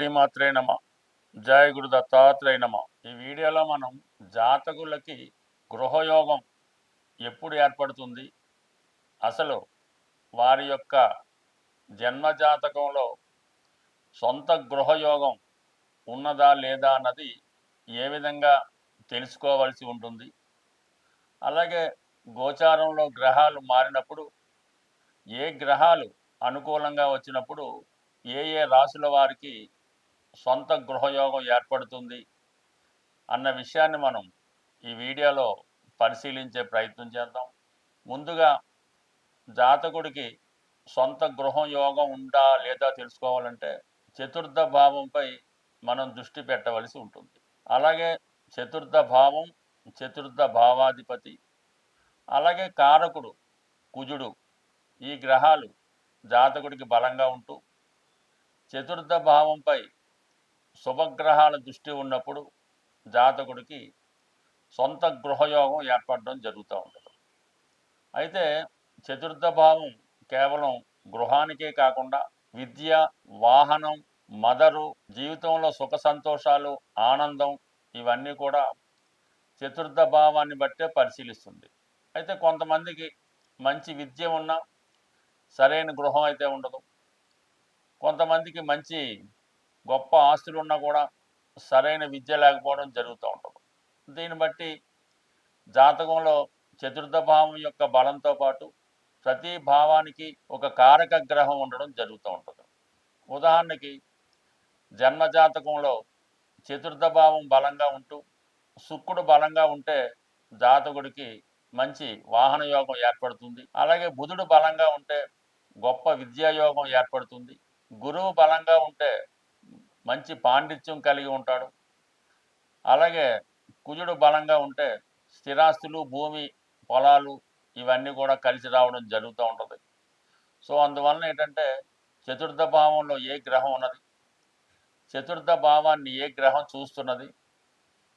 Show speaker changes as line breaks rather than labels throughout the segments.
శ్రీమాత్రే నమ. జయ గురు దత్తాత్రేయ నమ. ఈ వీడియోలో మనం జాతకులకి గృహయోగం ఎప్పుడు ఏర్పడుతుంది, అసలు వారి యొక్క జన్మ జాతకంలో సొంత గృహయోగం ఉన్నదా లేదా అన్నది ఏ విధంగా తెలుసుకోవాల్సి ఉంటుంది, అలాగే గోచారంలో గ్రహాలు మారినప్పుడు ఏ గ్రహాలు అనుకూలంగా వచ్చినప్పుడు ఏ ఏ రాశుల వారికి సొంత గృహయోగం ఏర్పడుతుంది అన్న విషయాన్ని మనం ఈ వీడియోలో పరిశీలించే ప్రయత్నం చేద్దాం. ముందుగా జాతకుడికి సొంత గృహం యోగం ఉందా లేదా తెలుసుకోవాలంటే చతుర్థ భావంపై మనం దృష్టి పెట్టవలసి ఉంటుంది. అలాగే చతుర్థ భావం, చతుర్థ భావాధిపతి, అలాగే కారకుడు కుజుడు, ఈ గ్రహాలు జాతకుడికి బలంగా ఉంటూ చతుర్థ భావంపై శుభగ్రహాల దృష్టి ఉన్నప్పుడు జాతకుడికి సొంత గృహయోగం ఏర్పడడం జరుగుతూ ఉంటుంది. అయితే చతుర్థ భావం కేవలం గృహానికే కాకుండా విద్య, వాహనం, మదరు, జీవితంలో సుఖ సంతోషాలు, ఆనందం, ఇవన్నీ కూడా చతుర్థ భావాన్ని బట్టే పరిశీలిస్తుంది. అయితే కొంతమందికి మంచి విద్య ఉన్నా సరైన గృహం అయితే ఉండదు. కొంతమందికి మంచి గొప్ప ఆస్తులు ఉన్నా కూడా సరైన విద్య లేకపోవడం జరుగుతూ ఉంటుంది. దీన్ని బట్టి జాతకంలో చతుర్థ భావం యొక్క బలంతో పాటు ప్రతి భావానికి ఒక కారక గ్రహం ఉండడం జరుగుతూ ఉంటుంది. ఉదాహరణకి జన్మ జాతకంలో చతుర్థ భావం బలంగా ఉంటూ శుక్రుడు బలంగా ఉంటే జాతకుడికి మంచి వాహన యోగం ఏర్పడుతుంది. అలాగే బుధుడు బలంగా ఉంటే గొప్ప విద్యాయోగం ఏర్పడుతుంది. గురువు బలంగా ఉంటే మంచి పాండిత్యం కలిగి ఉంటాడు. అలాగే కుజుడు బలంగా ఉంటే స్థిరాస్తులు, భూమి, పొలాలు, ఇవన్నీ కూడా కలిసి రావడం జరుగుతూ ఉంటుంది. సో అందువలన ఏంటంటే చతుర్థ భావంలో ఏ గ్రహం ఉన్నది, చతుర్థ భావాన్ని ఏ గ్రహం చూస్తున్నది,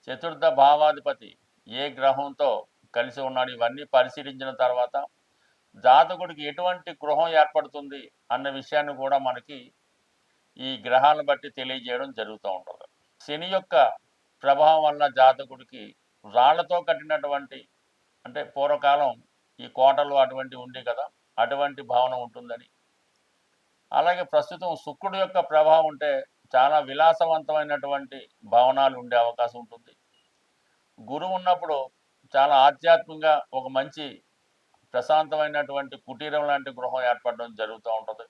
చతుర్థ భావాధిపతి ఏ గ్రహంతో కలిసి ఉన్నాడు, ఇవన్నీ పరిశీలించిన తర్వాత జాతకుడికి ఎటువంటి గృహం ఏర్పడుతుంది అన్న విషయాన్ని కూడా మనకి ఈ గ్రహాలను బట్టి తెలియజేయడం జరుగుతూ ఉంటుంది. శని యొక్క ప్రభావం వల్ల జాతకుడికి రాళ్లతో కట్టినటువంటి, అంటే పూర్వకాలం ఈ కోటలు అటువంటి ఉండి కదా, అటువంటి భావన ఉంటుందని. అలాగే ప్రస్తుతం శుక్రుడు యొక్క ప్రభావం ఉంటే చాలా విలాసవంతమైనటువంటి భవనాలు ఉండే అవకాశం ఉంటుంది. గురువు ఉన్నప్పుడు చాలా ఆధ్యాత్మికంగా ఒక మంచి ప్రశాంతమైనటువంటి కుటీరం లాంటి గృహం ఏర్పడడం జరుగుతూ ఉంటుంది.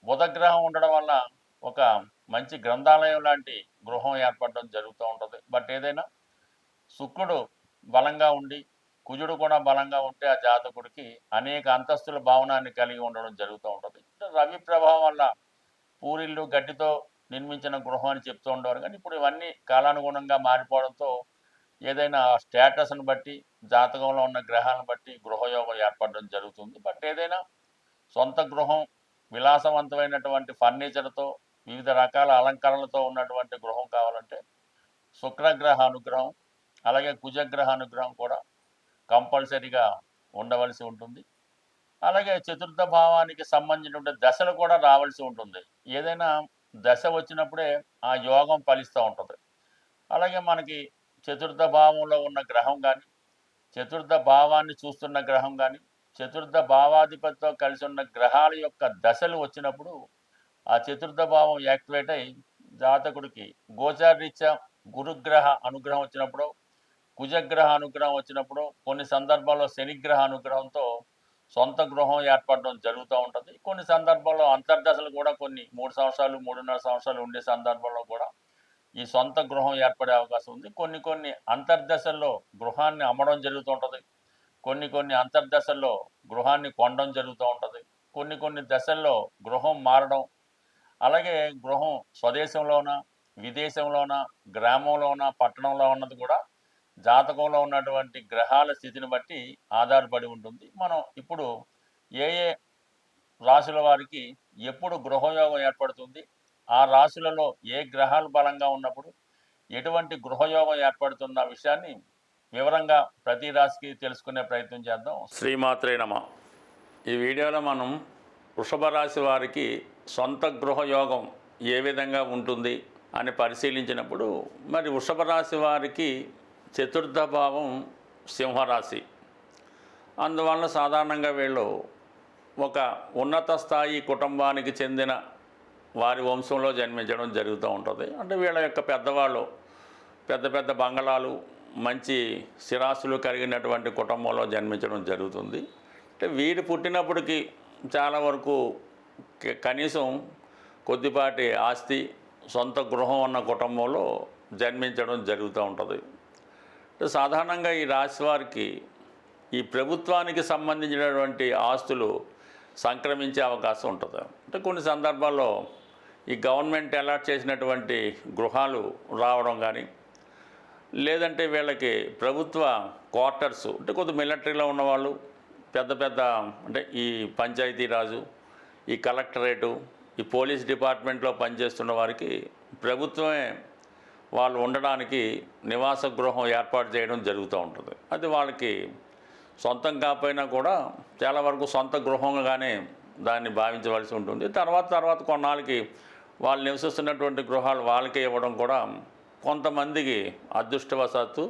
బుధగ్రహం ఉండడం వల్ల ఒక మంచి గ్రంథాలయం లాంటి గృహం ఏర్పడడం జరుగుతూ ఉంటుంది. బట్ ఏదైనా శుక్రుడు బలంగా ఉండి కుజుడు కూడా బలంగా ఉంటే ఆ జాతకుడికి అనేక అంతస్తుల భావనాన్ని కలిగి ఉండడం జరుగుతూ ఉంటుంది. రవి ప్రభావం వల్ల పూరిళ్ళు గడ్డితో నిర్మించిన గృహం అని చెప్తూ ఉండేవారు, కానీ ఇప్పుడు ఇవన్నీ కాలానుగుణంగా మారిపోవడంతో ఏదైనా స్టేటస్ను బట్టి, జాతకంలో ఉన్న గ్రహాలను బట్టి గృహయోగం ఏర్పడడం జరుగుతుంది. బట్ ఏదైనా సొంత గృహం విలాసవంతమైనటువంటి ఫర్నిచర్తో, వివిధ రకాల అలంకరణలతో ఉన్నటువంటి గృహం కావాలంటే శుక్రగ్రహ అనుగ్రహం, అలాగే కుజగ్రహ అనుగ్రహం కూడా కంపల్సరీగా ఉండవలసి ఉంటుంది. అలాగే చతుర్థ భావానికి సంబంధించిన దశలు కూడా రావాల్సి ఉంటుంది. ఏదైనా దశ వచ్చినప్పుడే ఆ యోగం ఫలిస్తూ ఉంటుంది. అలాగే మనకి చతుర్థ భావంలో ఉన్న గ్రహం కానీ, చతుర్థ భావాన్ని చూస్తున్న గ్రహం కానీ, చతుర్థ భావాధిపతితో కలిసి ఉన్న గ్రహాల యొక్క దశలు వచ్చినప్పుడు ఆ చతుర్థ భావం యాక్టివేట్ అయి జాతకుడికి గోచారరీత్యా గురుగ్రహ అనుగ్రహం వచ్చినప్పుడు, కుజగ్రహ అనుగ్రహం వచ్చినప్పుడు, కొన్ని సందర్భాల్లో శనిగ్రహ అనుగ్రహంతో సొంత గృహం ఏర్పడడం జరుగుతూ ఉంటుంది. కొన్ని సందర్భాల్లో అంతర్దశలు కూడా కొన్ని 3 సంవత్సరాలు, 3.5 సంవత్సరాలు ఉండే సందర్భంలో కూడా ఈ సొంత గృహం ఏర్పడే అవకాశం ఉంది. కొన్ని అంతర్దశల్లో గృహాన్ని అమ్మడం జరుగుతూ ఉంటుంది. కొన్ని అంతర్దశల్లో గృహాన్ని కొనడం జరుగుతూ ఉంటుంది. కొన్ని దశల్లో గృహం మారడం, అలాగే గృహం స్వదేశంలోన, విదేశంలోన, గ్రామంలోన, పట్టణంలో ఉన్నది కూడా జాతకంలో ఉన్నటువంటి గ్రహాల స్థితిని బట్టి ఆధారపడి ఉంటుంది. మనం ఇప్పుడు ఏ ఏ రాశుల వారికి ఎప్పుడు గృహయోగం ఏర్పడుతుంది, ఆ రాశులలో ఏ గ్రహాలు బలంగా ఉన్నప్పుడు ఎటువంటి గృహయోగం ఏర్పడుతున్న విషయాన్ని వివరంగా ప్రతి రాశికి తెలుసుకునే ప్రయత్నం చేద్దాం. శ్రీమాత్రే నమ. ఈ వీడియోలో మనం వృషభ రాశి వారికి సొంత గృహయోగం ఏ విధంగా ఉంటుంది అని పరిశీలించినప్పుడు మరి వృషభ రాశి వారికి చతుర్థ భావం సింహరాశి. అందువల్ల సాధారణంగా వీళ్ళు ఒక ఉన్నత స్థాయి కుటుంబానికి చెందిన వారి వంశంలో జన్మించడం జరుగుతూ ఉంటుంది. అంటే వీళ్ళ యొక్క పెద్దవాళ్ళు పెద్ద పెద్ద బంగళాలు, మంచి స్థిరాస్తులు కలిగినటువంటి కుటుంబంలో జన్మించడం జరుగుతుంది. అంటే వీరు పుట్టినప్పటికీ చాలా వరకు కనీసం కొద్దిపాటి ఆస్తి, సొంత గృహం ఉన్న కుటుంబంలో జన్మించడం జరుగుతూ ఉంటుంది. అంటే సాధారణంగా ఈ రాశి వారికి ఈ ప్రభుత్వానికి సంబంధించినటువంటి ఆస్తులు సంక్రమించే అవకాశం ఉంటుంది. అంటే కొన్ని సందర్భాల్లో ఈ గవర్నమెంట్ అలాట్ చేసినటువంటి గృహాలు రావడం కానీ, లేదంటే వీళ్ళకి ప్రభుత్వ క్వార్టర్స్, అంటే కొంత మిలిటరీలో ఉన్నవాళ్ళు, పెద్ద పెద్ద అంటే ఈ పంచాయతీరాజు, ఈ కలెక్టరేటు, ఈ పోలీస్ డిపార్ట్మెంట్లో పనిచేస్తున్న వారికి ప్రభుత్వమే వాళ్ళు ఉండడానికి నివాస గృహం ఏర్పాటు చేయడం జరుగుతూ ఉంటుంది. అది వాళ్ళకి సొంతం కాకపోయినా కూడా చాలా వరకు సొంత గృహంగానే దాన్ని భావించవలసి ఉంటుంది. తర్వాత కొన్నాళ్ళకి వాళ్ళు నివసిస్తున్నటువంటి గృహాలు వాళ్ళకే ఇవ్వడం కూడా కొంతమందికి అదృష్టవశాత్తు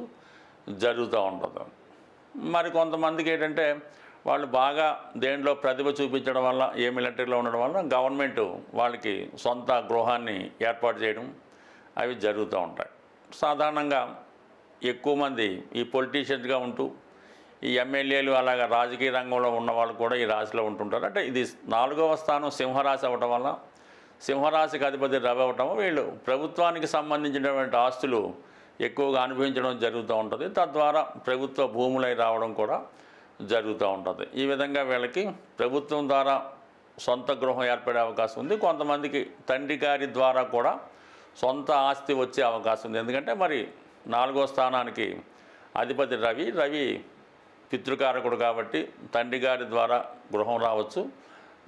జరుగుతూ ఉంటుంది. మరి కొంతమందికి ఏంటంటే వాళ్ళు బాగా దేంట్లో ప్రతిభ చూపించడం వల్ల, ఏ మిలిటరీలో ఉండడం వల్ల గవర్నమెంట్ వాళ్ళకి సొంత గృహాన్ని ఏర్పాటు చేయడం అవి జరుగుతూ ఉంటాయి. సాధారణంగా ఎక్కువ మంది ఈ పొలిటీషియన్స్గా ఉంటూ ఈ ఎమ్మెల్యేలు అలాగా రాజకీయ రంగంలో ఉన్న వాళ్ళు కూడా ఈ రాశిలో ఉంటుంటారు. అంటే ఇది 4వ స్థానం సింహరాశి అవ్వటం వల్ల, సింహరాశికి అధిపతి రవి అవ్వటం, వీళ్ళు ప్రభుత్వానికి సంబంధించినటువంటి ఆస్తులు ఎక్కువగా అనుభవించడం జరుగుతూ ఉంటుంది. తద్వారా ప్రభుత్వ భూములై రావడం కూడా జరుగుతూ ఉంటుంది. ఈ విధంగా వీళ్ళకి ప్రభుత్వం ద్వారా సొంత గృహం ఏర్పడే అవకాశం ఉంది. కొంతమందికి తండ్రి గారి ద్వారా కూడా సొంత ఆస్తి వచ్చే అవకాశం ఉంది. ఎందుకంటే మరి 4వ స్థానానికి అధిపతి రవి పితృకారకుడు కాబట్టి తండ్రి గారి ద్వారా గృహం రావచ్చు.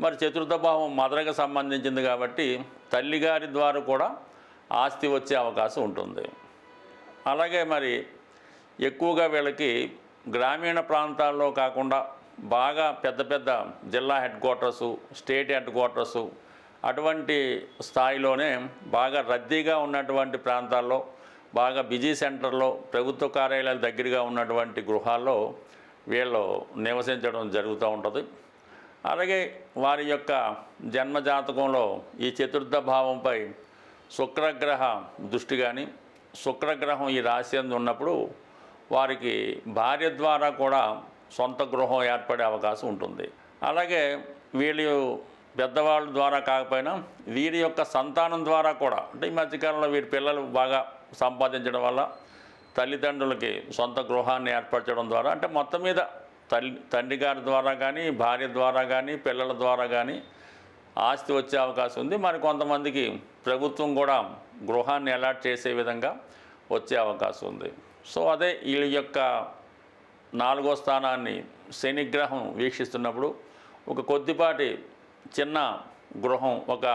మరి చతుర్థ భావం మదరకు సంబంధించింది కాబట్టి తల్లిగారి ద్వారా కూడా ఆస్తి వచ్చే అవకాశం ఉంటుంది. అలాగే మరి ఎక్కువగా వీళ్ళకి గ్రామీణ ప్రాంతాల్లో కాకుండా బాగా పెద్ద పెద్ద జిల్లా head quarters, state head quarters అటువంటి స్థాయిలోనే బాగా రద్దీగా ఉన్నటువంటి ప్రాంతాల్లో, బాగా బిజీ సెంటర్లో, ప్రభుత్వ కార్యాలయాల దగ్గరగా ఉన్నటువంటి గృహాల్లో వీళ్ళు నివసించడం జరుగుతూ ఉంటుంది. అలాగే వారి యొక్క జన్మజాతకంలో ఈ చతుర్థ భావంపై శుక్రగ్రహ దృష్టి కానీ, శుక్రగ్రహం ఈ రాశి యందు ఉన్నప్పుడు వారికి భార్య ద్వారా కూడా సొంత గృహం ఏర్పడే అవకాశం ఉంటుంది. అలాగే వీళ్ళు పెద్దవాళ్ళ ద్వారా కాకపోయినా వీరి యొక్క సంతానం ద్వారా కూడా, అంటే ఈ మధ్యకాలంలో వీరి పిల్లలు బాగా సంపాదించడం వల్ల తల్లిదండ్రులకి సొంత గృహాన్ని ఏర్పరచడం ద్వారా, అంటే మొత్తం మీద తండ్రి గారి ద్వారా కానీ, భార్య ద్వారా కానీ, పిల్లల ద్వారా కానీ ఆస్తి వచ్చే అవకాశం ఉంది. మరి కొంతమందికి ప్రభుత్వం కూడా గృహాన్ని అలాట్ చేసే విధంగా వచ్చే అవకాశం ఉంది. సో అదే వీళ్ళ యొక్క 4వ స్థానాన్ని శనిగ్రహం వీక్షిస్తున్నప్పుడు ఒక కొద్దిపాటి చిన్న గృహం ఒక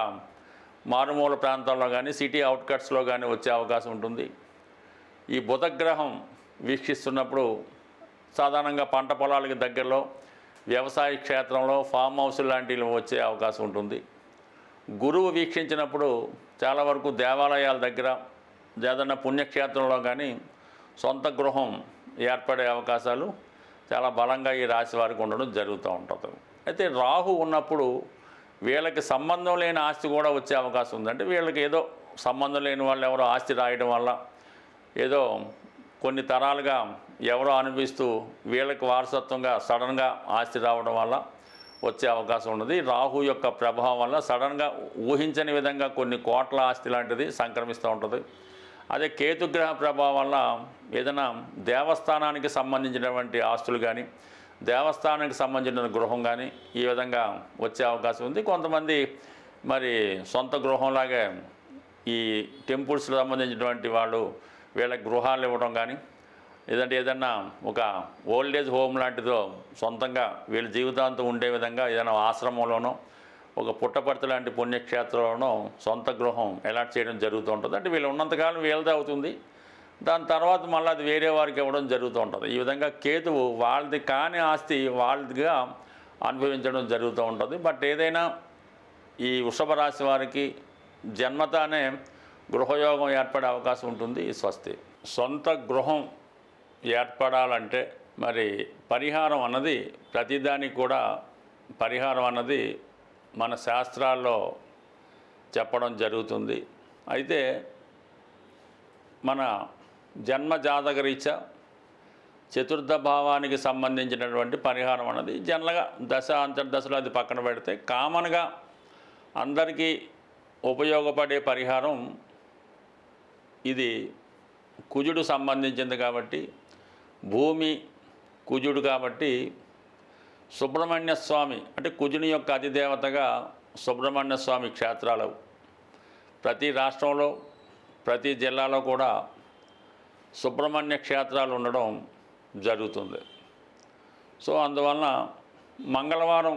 మారుమూల ప్రాంతాల్లో కానీ, సిటీ అవుట్కట్స్లో కానీ వచ్చే అవకాశం ఉంటుంది. ఈ బుధగ్రహం వీక్షిస్తున్నప్పుడు సాధారణంగా పంట పొలాలకి దగ్గరలో, వ్యవసాయ క్షేత్రంలో, ఫామ్ హౌస్ లాంటివి వచ్చే అవకాశం ఉంటుంది. గురువు వీక్షించినప్పుడు చాలా వరకు దేవాలయాల దగ్గర, ఏదైనా పుణ్యక్షేత్రంలో కానీ సొంత గృహం ఏర్పడే అవకాశాలు చాలా బలంగా ఈ రాశి వారికి ఉండడం జరుగుతూ ఉంటుంది. అయితే రాహు ఉన్నప్పుడు వీళ్ళకి సంబంధం లేని ఆస్తి కూడా వచ్చే అవకాశం ఉంది. అంటే వీళ్ళకి ఏదో సంబంధం లేని వాళ్ళు ఎవరో ఆస్తి రాయడం వల్ల, ఏదో కొన్ని తరాలుగా ఎవరో అనిపిస్తూ వీళ్ళకి వారసత్వంగా సడన్గా ఆస్తి రావడం వల్ల వచ్చే అవకాశం ఉన్నది. రాహు యొక్క ప్రభావం వల్ల సడన్గా ఊహించని విధంగా కొన్ని కోట్ల ఆస్తి లాంటిది సంక్రమిస్తూ ఉంటుంది. అదే కేతుగ్రహ ప్రభావం వల్ల ఏదైనా దేవస్థానానికి సంబంధించినటువంటి ఆస్తులు కానీ, దేవస్థానానికి సంబంధించిన గృహం కానీ ఈ విధంగా వచ్చే అవకాశం ఉంది. కొంతమంది మరి సొంత గృహంలాగే ఈ టెంపుల్స్కి సంబంధించినటువంటి వాళ్ళు వీళ్ళకి గృహాలు ఇవ్వడం కానీ, లేదంటే ఏదన్నా ఒక ఓల్డేజ్ హోమ్ లాంటిదో సొంతంగా వీళ్ళ జీవితాంతం ఉండే విధంగా ఏదైనా ఆశ్రమంలోనో, ఒక పుట్టపర్తి లాంటి పుణ్యక్షేత్రంలోనో సొంత గృహం అలాట్ చేయడం జరుగుతూ ఉంటుంది. అంటే వీళ్ళు ఉన్నంతకాలం వీళ్ళదే అవుతుంది. దాని తర్వాత మళ్ళీ అది వేరే వారికి ఇవ్వడం జరుగుతూ ఉంటుంది. ఈ విధంగా కేతువు వాళ్ళది కాని ఆస్తి వాళ్ళదిగా అనుభవించడం జరుగుతూ ఉంటుంది. బట్ ఏదైనా ఈ వృషభ రాశి వారికి జన్మతానే గృహయోగం ఏర్పడే అవకాశం ఉంటుంది. స్వస్తి. సొంత గృహం ఏర్పడాలంటే మరి పరిహారం అన్నది ప్రతిదానికి కూడా పరిహారం అన్నది మన శాస్త్రాల్లో చెప్పడం జరుగుతుంది. అయితే మన జన్మ జాతకరీత్యా చతుర్థ భావానికి సంబంధించినటువంటి పరిహారం అన్నది జనరల్గా దశ అంతర్దశలో అది పక్కన పెడితే కామన్గా అందరికీ ఉపయోగపడే పరిహారం ఇది కుజుడు సంబంధించింది కాబట్టి, భూమి కుజుడు కాబట్టి సుబ్రహ్మణ్య స్వామి అంటే కుజుని యొక్క అధిదేవతగా సుబ్రహ్మణ్య స్వామి క్షేత్రాలు ప్రతి రాష్ట్రంలో ప్రతి జిల్లాలో కూడా సుబ్రహ్మణ్య క్షేత్రాలు ఉండడం జరుగుతుంది. సో అందువలన మంగళవారం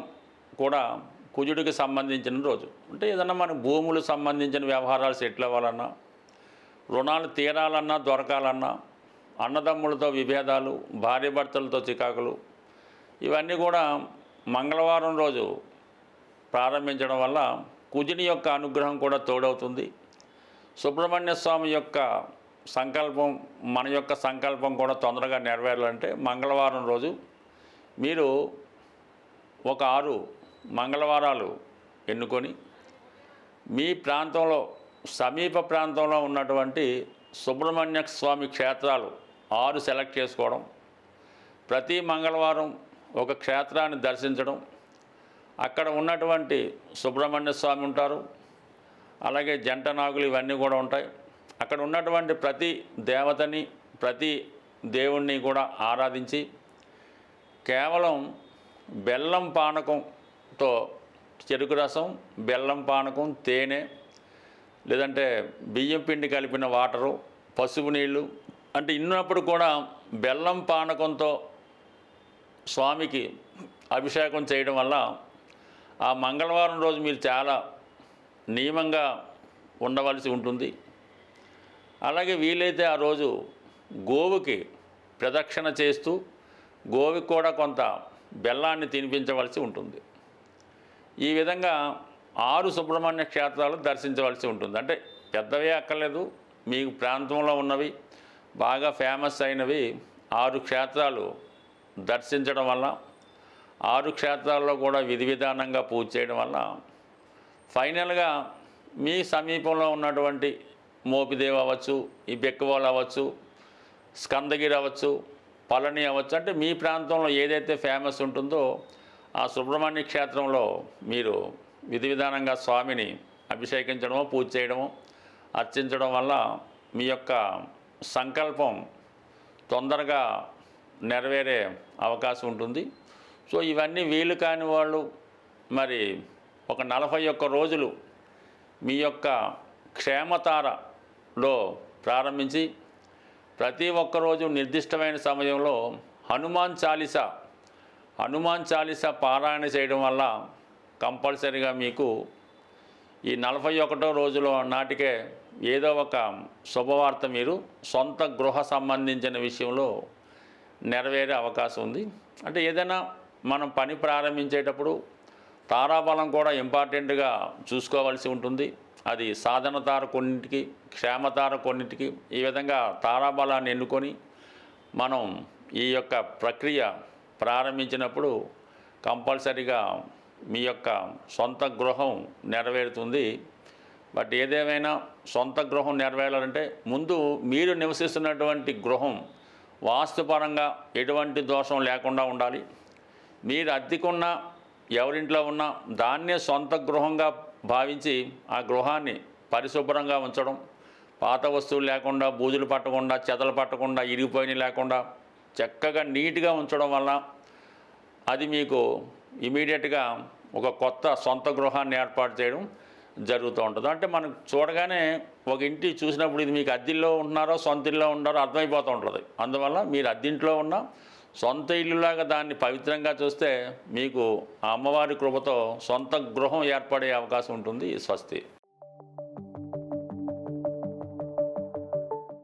కూడా కుజుడికి సంబంధించిన రోజు. అంటే ఏదన్నా మన భూములు సంబంధించిన వ్యవహారాలు సెటిల్ అవ్వాలన్నా, రుణాలు తీరాలన్నా దొరకాలన్నా, అన్నదమ్ములతో విభేదాలు, భార్యాభర్తలతో చికాకులు, ఇవన్నీ కూడా మంగళవారం రోజు ప్రారంభించడం వల్ల కుజుని యొక్క అనుగ్రహం కూడా తోడవుతుంది. సుబ్రహ్మణ్య స్వామి యొక్క సంకల్పం, మన యొక్క సంకల్పం కూడా తొందరగా నెరవేరాలంటే మంగళవారం రోజు మీరు ఒక 6 మంగళవారాలు ఎన్నుకొని మీ ప్రాంతంలో సమీప ప్రాంతంలో ఉన్నటువంటి సుబ్రహ్మణ్య స్వామి క్షేత్రాలు 6 సెలెక్ట్ చేసుకోవడం, ప్రతి మంగళవారం ఒక క్షేత్రాన్ని దర్శించడం, అక్కడ ఉన్నటువంటి సుబ్రహ్మణ్య స్వామి ఉంటారు, అలాగే జంట నాగులు ఇవన్నీ కూడా ఉంటాయి. అక్కడ ఉన్నటువంటి ప్రతి దేవతని ప్రతి దేవుణ్ణి కూడా ఆరాధించి కేవలం బెల్లం పానకంతో చెరుకు రసం, బెల్లం పానకం, తేనె లేదంటే బియ్యం పిండి కలిపిన వాటరు, పసుపు నీళ్ళు అంటే ఇన్నప్పుడు కూడా బెల్లం పానకంతో స్వామికి అభిషేకం చేయడం వల్ల ఆ మంగళవారం రోజు మీరు చాలా నియమంగా ఉండవలసి ఉంటుంది. అలాగే వీలైతే ఆ రోజు గోవుకి ప్రదక్షిణ చేస్తూ గోవుకి కూడా కొంత బెల్లాన్ని తినిపించవలసి ఉంటుంది. ఈ విధంగా 6 సుబ్రహ్మణ్య క్షేత్రాలు దర్శించవలసి ఉంటుంది. అంటే పెద్దవే అక్కర్లేదు, మీకు ప్రాంతంలో ఉన్నవి బాగా ఫేమస్ అయినవి 6 క్షేత్రాలు దర్శించడం వల్ల, 6 క్షేత్రాల్లో కూడా విధి విధానంగా పూజ చేయడం వల్ల ఫైనల్గా మీ సమీపంలో ఉన్నటువంటి మోపిదేవి అవ్వచ్చు, ఈ బెక్కవోలు అవ్వచ్చు, స్కందగిరి అవ్వచ్చు, పళని అవ్వచ్చు, అంటే మీ ప్రాంతంలో ఏదైతే ఫేమస్ ఉంటుందో ఆ సుబ్రహ్మణ్య క్షేత్రంలో మీరు విధి విధానంగా స్వామిని అభిషేకించడమో పూజ చేయడమో అర్చించడం వల్ల మీ యొక్క సంకల్పం తొందరగా నెరవేరే అవకాశం ఉంటుంది. సో ఇవన్నీ వీలు కాని వాళ్ళు మరి ఒక 41 రోజులు మీ యొక్క క్షేమతారలో ప్రారంభించి ప్రతి ఒక్కరోజు నిర్దిష్టమైన సమయంలో హనుమాన్ చాలీసా పారాయణ చేయడం వల్ల కంపల్సరీగా మీకు ఈ 41వ రోజులో నాటికే ఏదో ఒక శుభవార్త మీరు సొంత గృహ సంబంధించిన విషయంలో నెరవేరే అవకాశం ఉంది. అంటే ఏదైనా మనం పని ప్రారంభించేటప్పుడు తారాబలం కూడా ఇంపార్టెంట్గా చూసుకోవాల్సి ఉంటుంది. అది సాధన తార కొన్నింటికి, క్షేమతార కొన్నింటికి, ఈ విధంగా తారాబలాన్ని ఎన్నుకొని మనం ఈ యొక్క ప్రక్రియ ప్రారంభించినప్పుడు కంపల్సరీగా మీ యొక్క సొంత గృహం నెరవేరుతుంది. బట్ ఏదేమైనా సొంత గృహం నెరవేరాలంటే ముందు మీరు నివసిస్తున్నటువంటి గృహం వాస్తుపరంగా ఎటువంటి దోషం లేకుండా ఉండాలి. మీరు అద్దెకున్న ఎవరింట్లో ఉన్నా దాన్నే సొంత గృహంగా భావించి ఆ గృహాన్ని పరిశుభ్రంగా ఉంచడం, పాత వస్తువులు లేకుండా, బూజులు పట్టకుండా, చెదలు పట్టకుండా, ఇరిగిపోయినవి లేకుండా చక్కగా నీట్గా ఉంచడం వల్ల అది మీకు ఇమీడియట్గా ఒక కొత్త సొంత గృహాన్ని ఏర్పాటు చేయడం జరుగుతూ ఉంటుంది. అంటే మనం చూడగానే ఒక ఇంటి చూసినప్పుడు ఇది మీకు అద్దెల్లో ఉంటున్నారో సొంత ఇల్లులో ఉన్నారో అర్థమైపోతూ ఉంటుంది. అందువల్ల మీరు అద్దెంట్లో ఉన్న సొంత ఇల్లులాగా దాన్ని పవిత్రంగా చూస్తే మీకు ఆ అమ్మవారి కృపతో సొంత గృహం ఏర్పడే అవకాశం ఉంటుంది. స్వస్తి.